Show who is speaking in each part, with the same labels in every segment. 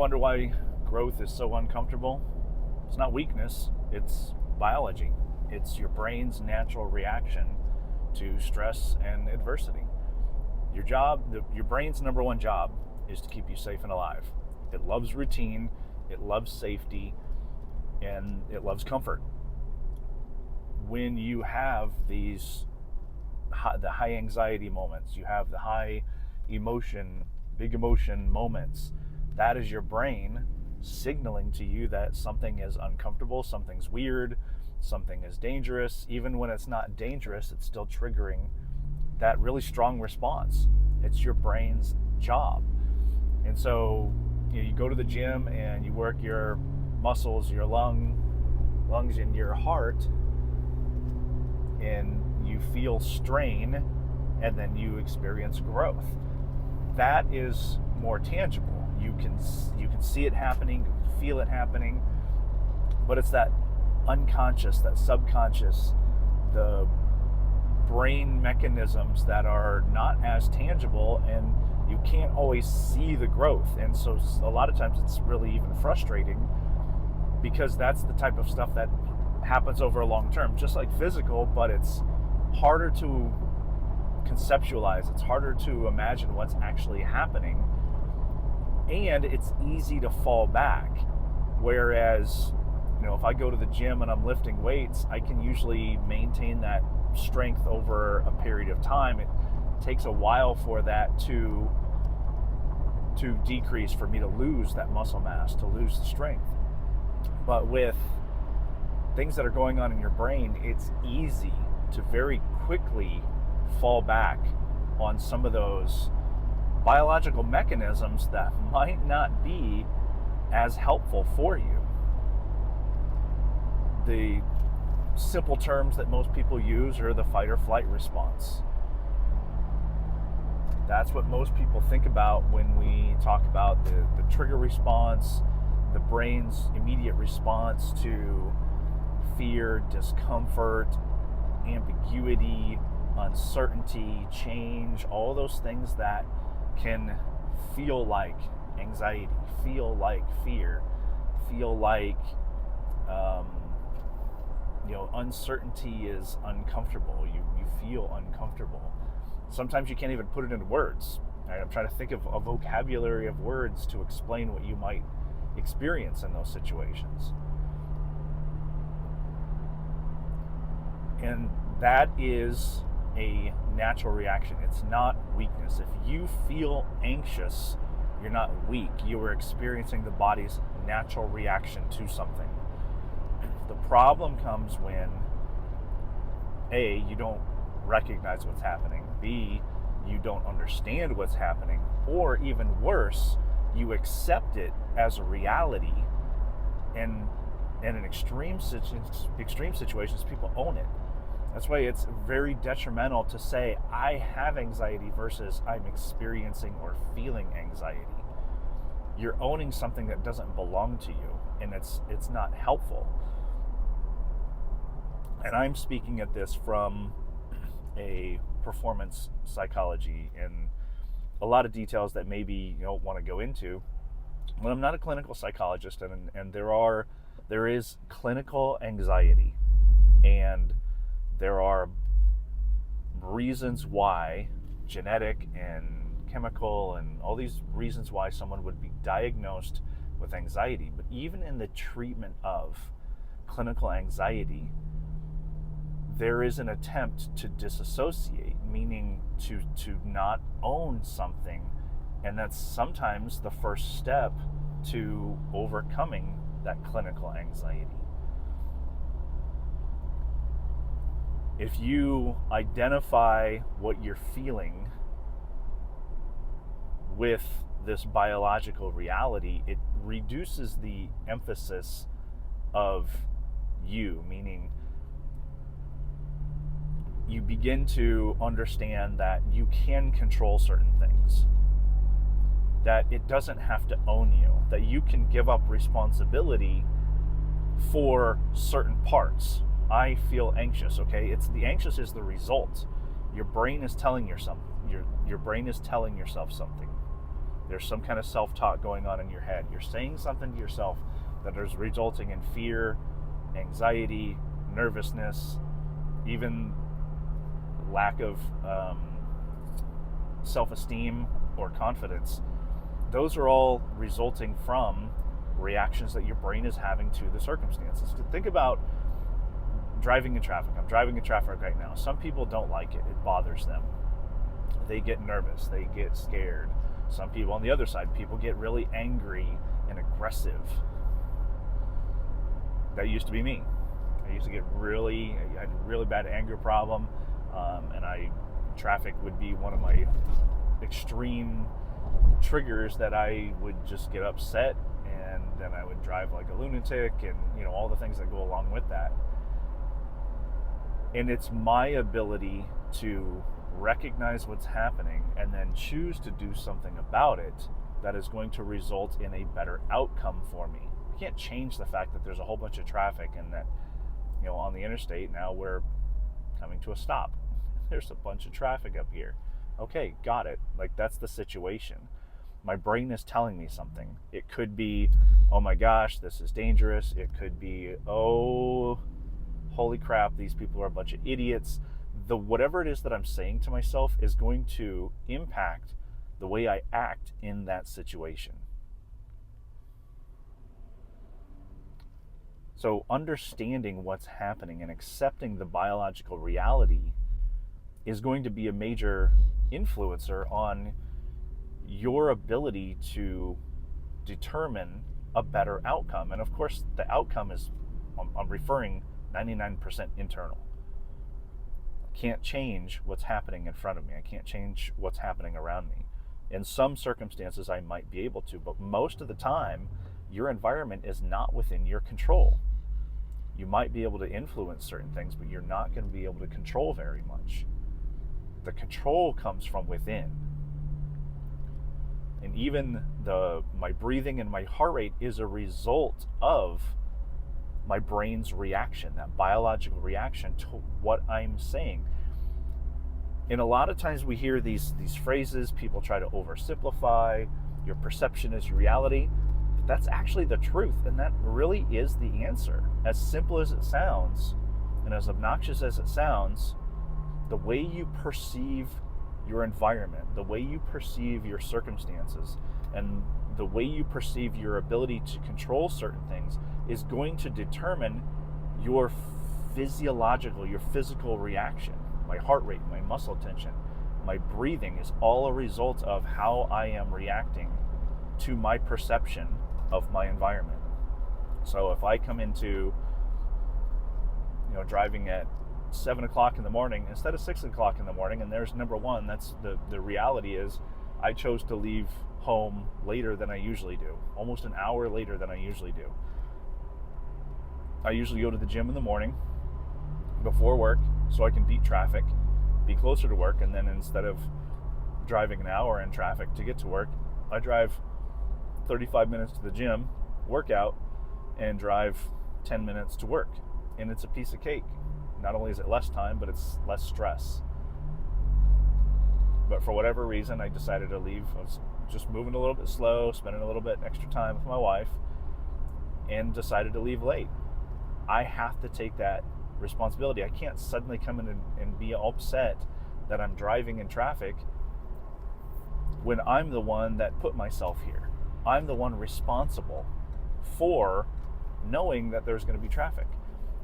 Speaker 1: wonder why growth is so uncomfortable? It's not weakness, it's biology. It's your brain's natural reaction to stress and adversity. Your brain's number one job is to keep you safe and alive. It loves routine, it loves safety, and it loves comfort. When you have the high anxiety moments, you have the big emotion moments, that is your brain signaling to you that something is uncomfortable, something's weird, something is dangerous. Even when it's not dangerous, it's still triggering that really strong response. It's your brain's job. And so you go to the gym and you work your muscles, your lungs and your heart, and you feel strain, and then you experience growth. That is more tangible. You can see it happening, you can feel it happening, but it's that unconscious, that subconscious, the brain mechanisms that are not as tangible, and you can't always see the growth. And so a lot of times it's really even frustrating, because that's the type of stuff that happens over a long term, just like physical, but it's harder to conceptualize, it's harder to imagine what's actually happening, and it's easy to fall back. Whereas, if I go to the gym and I'm lifting weights, I can usually maintain that strength over a period of time. It takes a while for that to decrease, for me to lose that muscle mass, to lose the strength. But with things that are going on in your brain, it's easy to very quickly fall back on some of those biological mechanisms that might not be as helpful for you. The simple terms that most people use are the fight or flight response. That's what most people think about when we talk about the trigger response, the brain's immediate response to fear, discomfort, ambiguity, uncertainty, change, all those things that can feel like anxiety, feel like fear, feel like uncertainty is uncomfortable. You feel uncomfortable. Sometimes you can't even put it into words. Right? I'm trying to think of a vocabulary of words to explain what you might experience in those situations. And that is a natural reaction. It's not weakness. If you feel anxious, you're not weak. You are experiencing the body's natural reaction to something. The problem comes when A, you don't recognize what's happening, B, you don't understand what's happening, or even worse, you accept it as a reality, and in extreme situations, people own it. That's why it's very detrimental to say, I have anxiety versus I'm experiencing or feeling anxiety. You're owning something that doesn't belong to you, and it's not helpful. And I'm speaking at this from a performance psychology and a lot of details that maybe you don't want to go into. But I'm not a clinical psychologist, and there is clinical anxiety, and there are reasons why, genetic and chemical and all these reasons why someone would be diagnosed with anxiety. But even in the treatment of clinical anxiety, there is an attempt to disassociate, meaning to not own something, and that's sometimes the first step to overcoming that clinical anxiety. If you identify what you're feeling with this biological reality, it reduces the emphasis of you, meaning you begin to understand that you can control certain things, that it doesn't have to own you, that you can give up responsibility for certain parts. I feel anxious, okay? The anxious is the result. Your brain is telling yourself something. There's some kind of self-talk going on in your head. You're saying something to yourself that is resulting in fear, anxiety, nervousness, even lack of self-esteem or confidence. Those are all resulting from reactions that your brain is having to the circumstances. Think about driving in traffic. I'm driving in traffic right now. Some people don't like it. It bothers them. They get nervous. They get scared. Some people on the other side, people get really angry and aggressive. That used to be me. I used to get I had a really bad anger problem, and traffic would be one of my extreme triggers that I would just get upset, and then I would drive like a lunatic, and all the things that go along with that. And it's my ability to recognize what's happening and then choose to do something about it that is going to result in a better outcome for me. I can't change the fact that there's a whole bunch of traffic and that on the interstate now we're coming to a stop. There's a bunch of traffic up here. Okay, got it. Like, that's the situation. My brain is telling me something. It could be, oh my gosh, this is dangerous. It could be, oh, holy crap, these people are a bunch of idiots. Whatever it is that I'm saying to myself is going to impact the way I act in that situation. So understanding what's happening and accepting the biological reality is going to be a major influencer on your ability to determine a better outcome. And of course, the outcome is, I'm referring 99% internal. I can't change what's happening in front of me. I can't change what's happening around me. In some circumstances, I might be able to, but most of the time, your environment is not within your control. You might be able to influence certain things, but you're not going to be able to control very much. The control comes from within. And even my breathing and my heart rate is a result of my brain's reaction, that biological reaction to what I'm saying. And a lot of times we hear these phrases, people try to oversimplify, your perception is your reality. But that's actually the truth, and that really is the answer. As simple as it sounds, and as obnoxious as it sounds, the way you perceive your environment, the way you perceive your circumstances, and the way you perceive your ability to control certain things is going to determine your physical reaction. My heart rate, my muscle tension, my breathing is all a result of how I am reacting to my perception of my environment. So if I come into driving at 7 o'clock in the morning instead of 6 o'clock in the morning, and there's number one, that's the reality is I chose to leave home later than I usually do, almost an hour later than I usually do. I usually go to the gym in the morning before work so I can beat traffic, be closer to work, and then instead of driving an hour in traffic to get to work, I drive 35 minutes to the gym, work out, and drive 10 minutes to work. And it's a piece of cake. Not only is it less time, but it's less stress. But for whatever reason, I decided to leave. I was just moving a little bit slow, spending a little bit extra time with my wife, and decided to leave late. I have to take that responsibility. I can't suddenly come in and be upset that I'm driving in traffic when I'm the one that put myself here. I'm the one responsible for knowing that there's going to be traffic.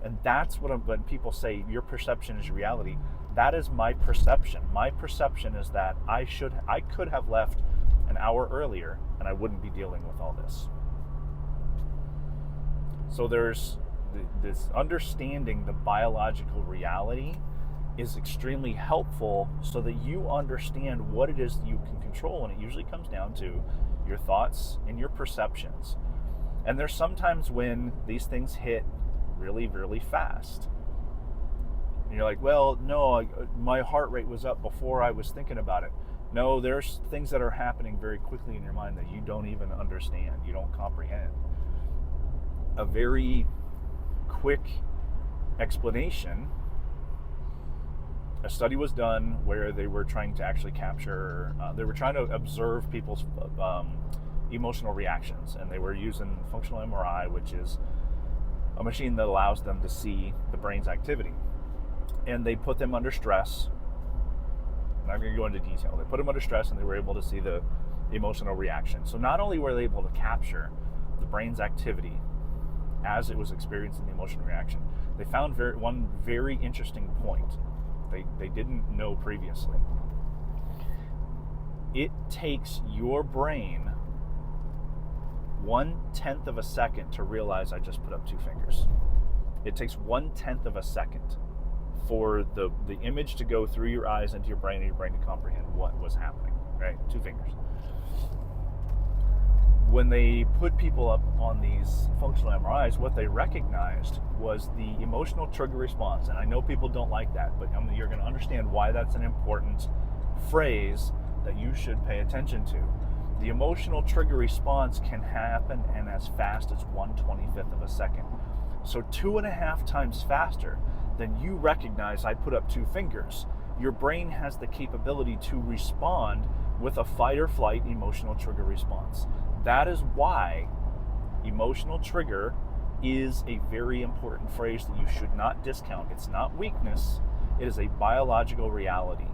Speaker 1: And that's when people say your perception is your reality. That is my perception. My perception is that I could have left an hour earlier and I wouldn't be dealing with all this. So there's this understanding the biological reality is extremely helpful so that you understand what it is that you can control, and it usually comes down to your thoughts and your perceptions. And there's sometimes when these things hit really, really fast. And you're like, well, no, my heart rate was up before I was thinking about it. No, there's things that are happening very quickly in your mind that you don't even understand, you don't comprehend. A very quick explanation, a study was done where they were trying to actually capture, they were trying to observe people's emotional reactions, and they were using functional MRI, which is a machine that allows them to see the brain's activity. And they put them under stress. I'm not going to go into detail. They put them under stress, and they were able to see the emotional reaction. So not only were they able to capture the brain's activity as it was experiencing the emotional reaction, they found one very interesting point they didn't know previously. It takes your brain 1/10 of a second to realize I just put up 2 fingers. It takes 1/10 of a second for the image to go through your eyes into your brain, and your brain to comprehend what was happening, right? 2 fingers. When they put people up on these functional MRIs, what they recognized was the emotional trigger response. And I know people don't like that, but you're going to understand why that's an important phrase that you should pay attention to. The emotional trigger response can happen in as fast as 1/25 of a second. So 2.5 times faster than you recognize I put up 2 fingers. Your brain has the capability to respond with a fight or flight emotional trigger response. That is why emotional trigger is a very important phrase that you should not discount. It's not weakness, it is a biological reality.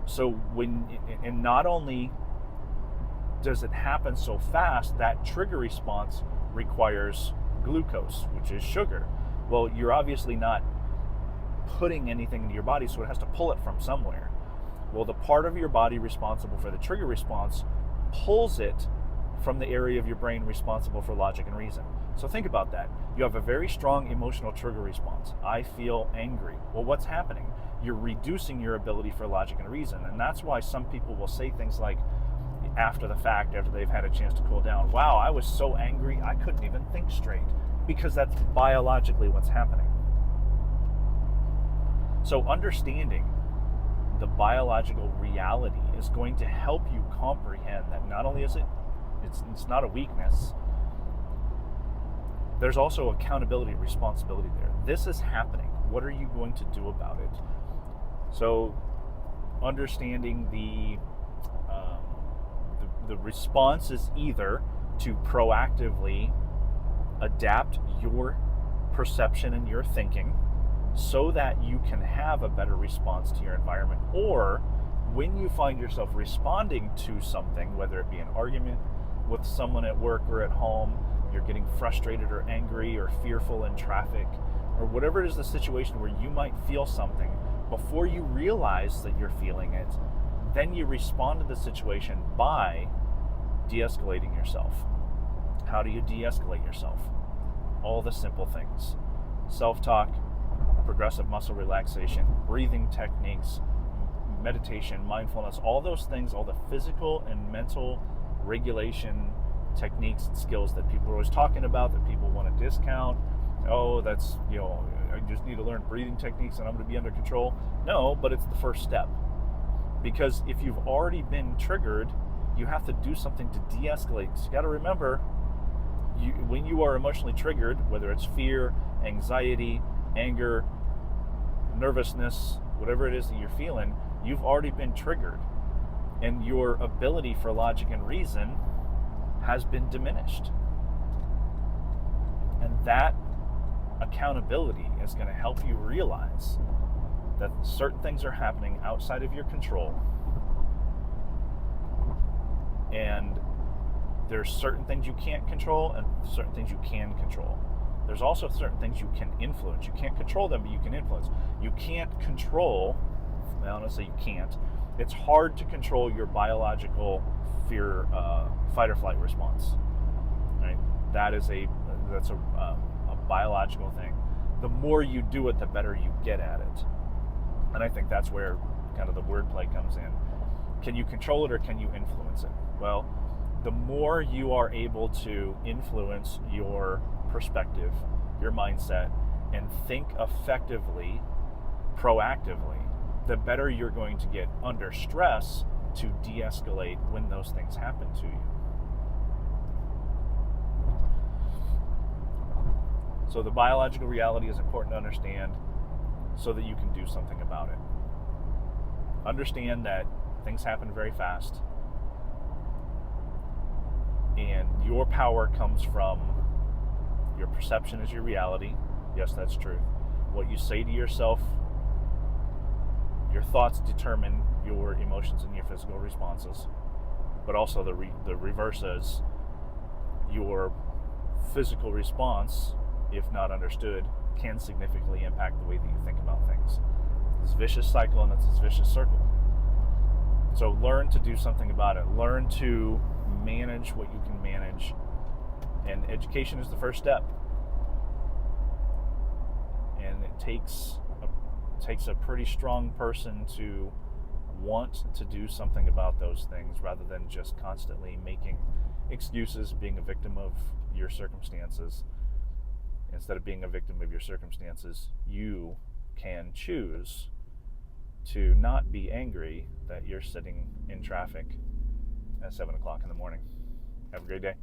Speaker 1: So and not only does it happen so fast, that trigger response requires glucose, which is sugar. Well, you're obviously not putting anything into your body, so it has to pull it from somewhere. Well, the part of your body responsible for the trigger response pulls it from the area of your brain responsible for logic and reason. So think about that. You have a very strong emotional trigger response. I feel angry. Well, what's happening? You're reducing your ability for logic and reason. And that's why some people will say things like, after the fact, after they've had a chance to cool down, wow, I was so angry, I couldn't even think straight. Because that's biologically what's happening. So understanding the biological reality is going to help you comprehend that not only is it's not a weakness, there's also accountability and responsibility there. This is happening. What are you going to do about it? So understanding the response is either to proactively adapt your perception and your thinking so that you can have a better response to your environment, or when you find yourself responding to something, whether it be an argument with someone at work or at home, you're getting frustrated or angry or fearful in traffic, or whatever it is the situation where you might feel something, before you realize that you're feeling it, then you respond to the situation by de-escalating yourself. How do you de-escalate yourself? All the simple things. Self-talk, progressive muscle relaxation, breathing techniques, meditation, mindfulness, all those things, all the physical and mental regulation techniques and skills that people are always talking about, that people want to discount. Oh, that's, I just need to learn breathing techniques and I'm going to be under control. No, but it's the first step. Because if you've already been triggered, you have to do something to de-escalate. So you got to remember, when you are emotionally triggered, whether it's fear, anxiety, anger, nervousness, whatever it is that you're feeling, you've already been triggered. And your ability for logic and reason has been diminished. And that accountability is going to help you realize that certain things are happening outside of your control, and there's certain things you can't control and certain things you can control. There's also certain things you can influence. You can't control them, but you can influence. You can't control, well, let's say you can't. It's hard to control your biological fear, fight or flight response. Right? That's a biological thing. The more you do it, the better you get at it. And I think that's where kind of the wordplay comes in. Can you control it or can you influence it? Well, the more you are able to influence your perspective, your mindset, and think effectively, proactively, the better you're going to get under stress to de-escalate when those things happen to you. So the biological reality is important to understand so that you can do something about it. Understand that things happen very fast, and your power comes from your perception is your reality. Yes, that's true. What you say to yourself, your thoughts determine your emotions and your physical responses. But also the reverse is your physical response, if not understood, can significantly impact the way that you think about things. This vicious cycle, and it's this vicious circle. So learn to do something about it. Learn to manage what you can manage. And education is the first step. And it takes a pretty strong person to want to do something about those things rather than just constantly making excuses, being a victim of your circumstances. Instead of being a victim of your circumstances, you can choose to not be angry that you're sitting in traffic at 7 o'clock in the morning. Have a great day.